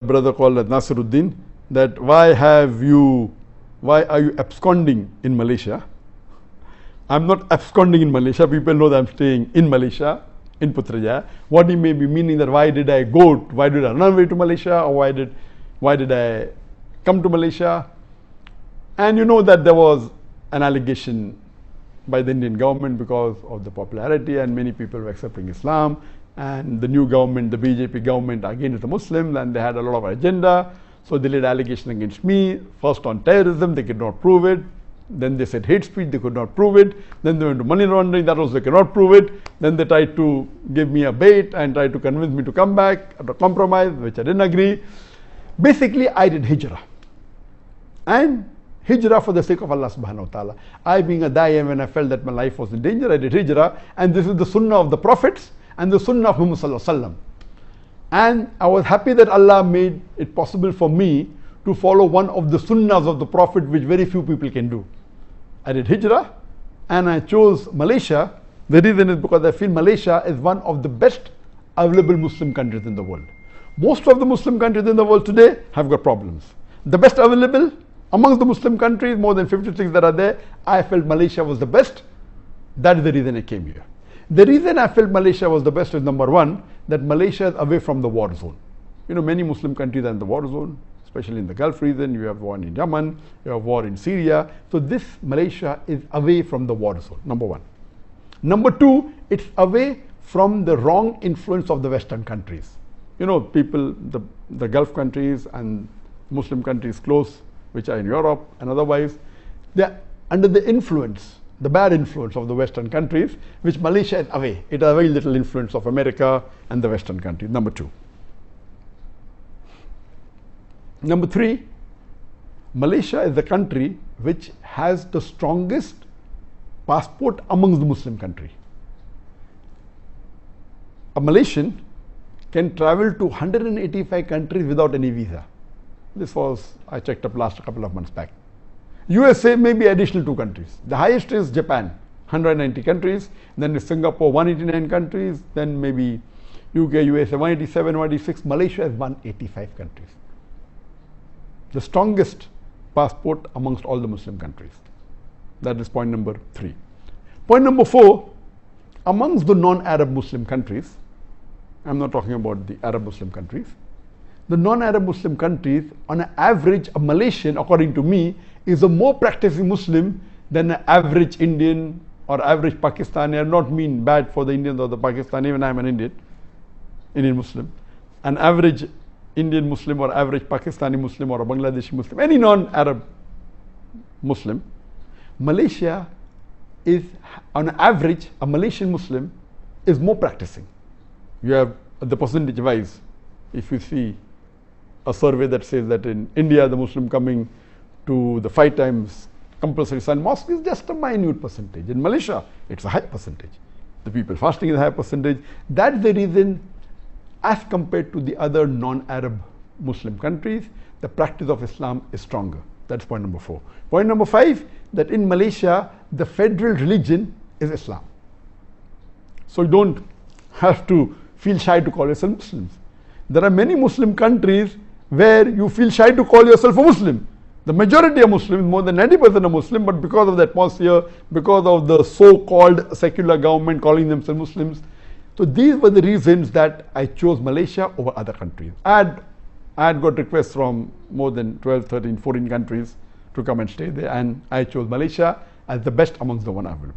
brother called Nasiruddin, that why are you absconding in Malaysia? I'm not absconding in Malaysia. People know that I'm staying in Malaysia, in Putrajaya. What he may be meaning that why did I run away to Malaysia, or why did I come to Malaysia? And you know that there was an allegation by the Indian government because of the popularity, and many people were accepting Islam, and the new government, the BJP government, again is the Muslims, and they had a lot of agenda. So they laid allegation against me, first on terrorism, they could not prove it. Then they said hate speech, they could not prove it. Then they went to money laundering, that also they cannot prove it. Then they tried to give me a bait and tried to convince me to come back at a compromise, which I didn't agree. Basically, I did Hijrah. And Hijrah for the sake of Allah subhanahu wa ta'ala. I, being a da'i, when I felt that my life was in danger, I did Hijrah. And this is the sunnah of the prophets and the sunnah of Muhammad sallallahu alaihi wasallam. And I was happy that Allah made it possible for me to follow one of the sunnahs of the Prophet, which very few people can do. I did Hijrah and I chose Malaysia. The reason is because I feel Malaysia is one of the best available Muslim countries in the world. Most of the Muslim countries in the world today have got problems. The best available amongst the Muslim countries, more than 56 that are there, I felt Malaysia was the best. That is the reason I came here. The reason I felt Malaysia was the best is, number one, that Malaysia is away from the war zone. You know, many Muslim countries are in the war zone, especially in the Gulf region. You have war in Yemen, you have war in Syria. So this Malaysia is away from the war zone, number one. Number two, it's away from the wrong influence of the Western countries. You know, people, the Gulf countries and Muslim countries close, which are in Europe and otherwise, they're under the influence, the bad influence of the Western countries, which Malaysia is away. It has very little influence of America and the Western countries, number two. Number three, Malaysia is the country which has the strongest passport amongst the Muslim country. A Malaysian can travel to 185 countries without any visa. This was, I checked up last couple of months back. USA may be additional 2 countries. The highest is Japan, 190 countries. Then is Singapore, 189 countries. Then maybe UK, USA, 187, 186. Malaysia is 185 countries. The strongest passport amongst all the Muslim countries. That is point number 3. Point number 4, amongst the non-Arab Muslim countries, I'm not talking about the Arab Muslim countries, the non-Arab Muslim countries, on an average, a Malaysian, according to me, is a more practicing Muslim than an average Indian or average Pakistani. I do not mean bad for the Indians or the Pakistani, even I am an Indian Muslim. An average Indian Muslim or average Pakistani Muslim or a Bangladeshi Muslim, any non-Arab Muslim, Malaysia is, on average, a Malaysian Muslim is more practicing. You have the percentage wise, if you see a survey that says that in India, the Muslim coming to the 5 times compulsory Sun mosque is just a minute percentage. In Malaysia, it's a high percentage. The people fasting is a high percentage. That's the reason, as compared to the other non-Arab Muslim countries, the practice of Islam is stronger. That's point number 4. Point number 5, that in Malaysia, the federal religion is Islam. So you don't have to feel shy to call yourself Muslims. There are many Muslim countries where you feel shy to call yourself a Muslim. The majority are Muslims, more than 90% are Muslim, but because of the atmosphere, because of the so-called secular government calling themselves Muslims. So these were the reasons that I chose Malaysia over other countries. I had got requests from more than 12, 13, 14 countries to come and stay there, and I chose Malaysia as the best amongst the one available.